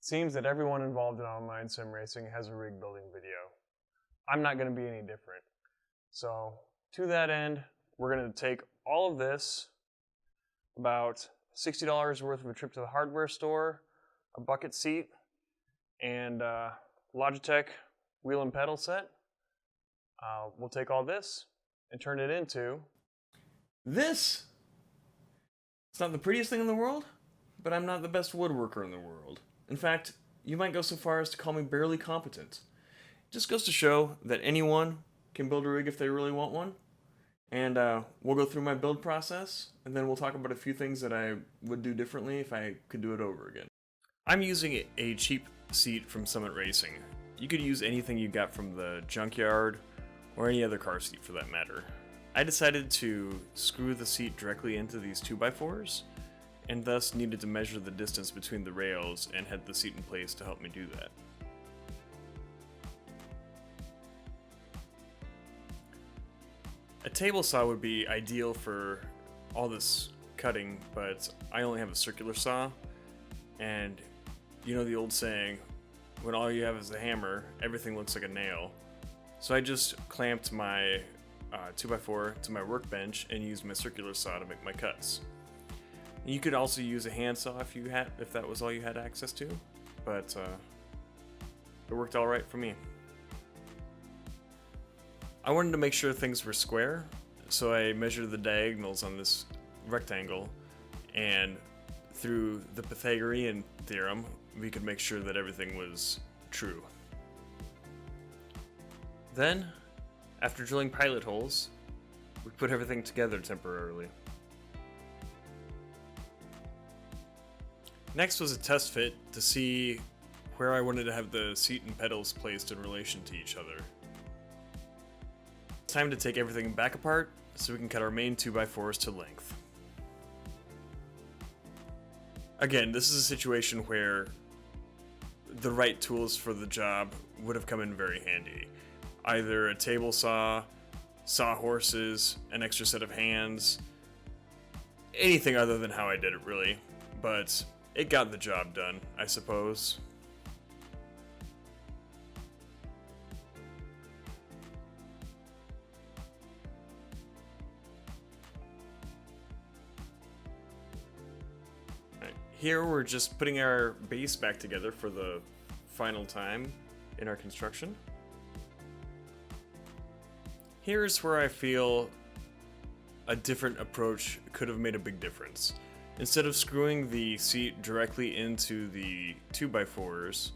Seems that everyone involved in online sim racing has a rig building video. I'm not going to be any different. So, to that end, we're going to take all of this, about $60 worth of a trip to the hardware store, a bucket seat, and Logitech wheel and pedal set. We'll take all this and turn it into... This? It's not the prettiest thing in the world, but I'm not the best woodworker in the world. In fact, you might go so far as to call me barely competent. It just goes to show that anyone can build a rig if they really want one. And we'll go through my build process, and then we'll talk about a few things that I would do differently if I could do it over again. I'm using a cheap seat from Summit Racing. You could use anything you got from the junkyard, or any other car seat for that matter. I decided to screw the seat directly into these 2x4s, and thus needed to measure the distance between the rails and had the seat in place to help me do that. A table saw would be ideal for all this cutting, but I only have a circular saw, and you know the old saying, when all you have is a hammer, everything looks like a nail. So I just clamped my 2x4 to my workbench and used my circular saw to make my cuts. You could also use a handsaw if that was all you had access to, but it worked all right for me. I wanted to make sure things were square, so I measured the diagonals on this rectangle, and through the Pythagorean theorem, we could make sure that everything was true. Then, after drilling pilot holes, we put everything together temporarily. Next was a test fit to see where I wanted to have the seat and pedals placed in relation to each other. It's time to take everything back apart so we can cut our main 2x4s to length. Again, this is a situation where the right tools for the job would have come in very handy. Either a table saw, sawhorses, an extra set of hands, anything other than how I did it really, but it got the job done, I suppose. Here we're just putting our base back together for the final time in our construction. Here's where I feel a different approach could have made a big difference. Instead of screwing the seat directly into the 2x4s,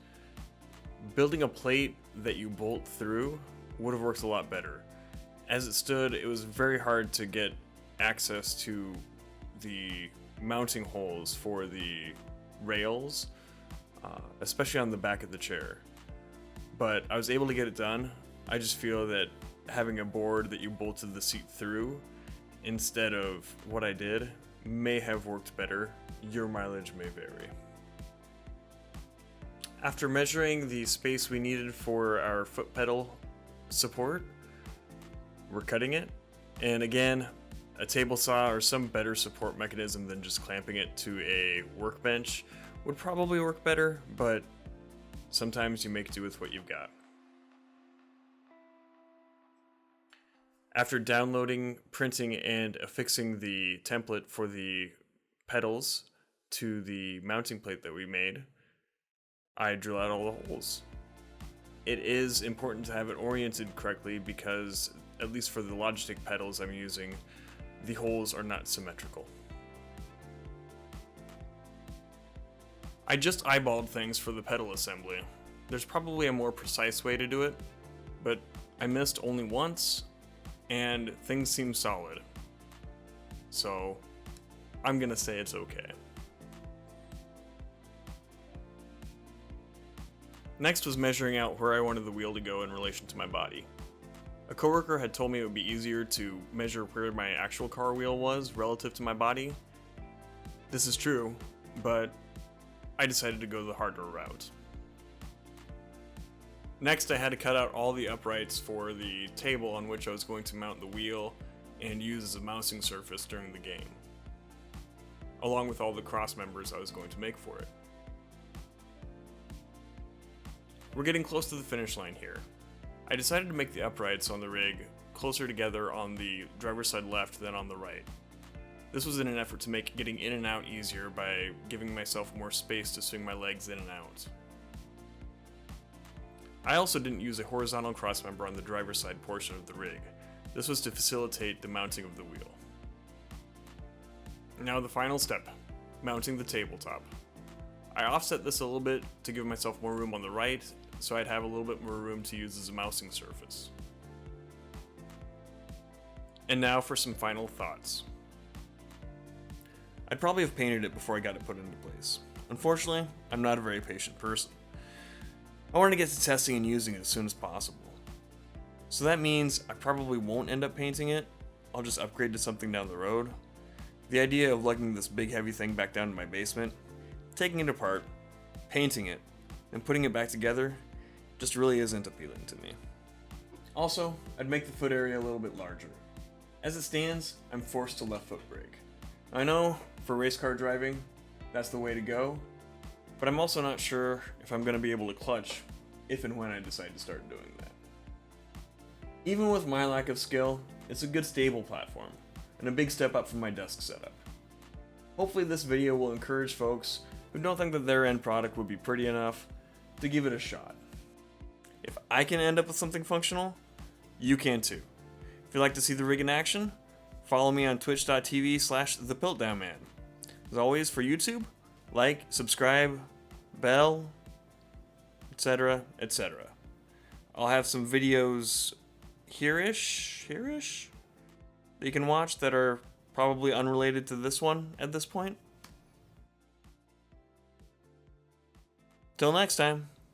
building a plate that you bolt through would have worked a lot better. As it stood, it was very hard to get access to the mounting holes for the rails, especially on the back of the chair. But I was able to get it done. I just feel that having a board that you bolted the seat through instead of what I did may have worked better. Your mileage may vary. After measuring the space we needed for our foot pedal support, we're cutting it. And again, a table saw or some better support mechanism than just clamping it to a workbench would probably work better, but sometimes you make do with what you've got. After downloading, printing, and affixing the template for the pedals to the mounting plate that we made, I drill out all the holes. It is important to have it oriented correctly because, at least for the Logitech pedals I'm using, the holes are not symmetrical. I just eyeballed things for the pedal assembly. There's probably a more precise way to do it, but I missed only once, and things seem solid. So, I'm gonna say it's okay. Next was measuring out where I wanted the wheel to go in relation to my body. A coworker had told me it would be easier to measure where my actual car wheel was relative to my body. This is true, but I decided to go the harder route. Next, I had to cut out all the uprights for the table on which I was going to mount the wheel and use as a mousing surface during the game, along with all the cross members I was going to make for it. we're getting close to the finish line here. I decided to make the uprights on the rig closer together on the driver's side left than on the right. This was in an effort to make getting in and out easier by giving myself more space to swing my legs in and out. I also didn't use a horizontal crossmember on the driver's side portion of the rig. This was to facilitate the mounting of the wheel. Now the final step, mounting the tabletop. I offset this a little bit to give myself more room on the right, so I'd have a little bit more room to use as a mousing surface. And now for some final thoughts. I'd probably have painted it before I got it put into place. Unfortunately, I'm not a very patient person. I wanted to get to testing and using it as soon as possible. So that means I probably won't end up painting it, I'll just upgrade to something down the road. The idea of lugging this big heavy thing back down to my basement, taking it apart, painting it, and putting it back together just really isn't appealing to me. Also, I'd make the foot area a little bit larger. As it stands, I'm forced to left foot brake. I know, for race car driving, that's the way to go, but I'm also not sure if I'm going to be able to clutch if and when I decide to start doing that. Even with my lack of skill, it's a good stable platform, and a big step up from my desk setup. Hopefully this video will encourage folks who don't think that their end product would be pretty enough to give it a shot. If I can end up with something functional, you can too. If you'd like to see the rig in action, follow me on twitch.tv/thepiltdownman. As always, for YouTube, like, subscribe, bell, etc., etc. I'll have some videos here-ish, that you can watch that are probably unrelated to this one at this point. Till next time.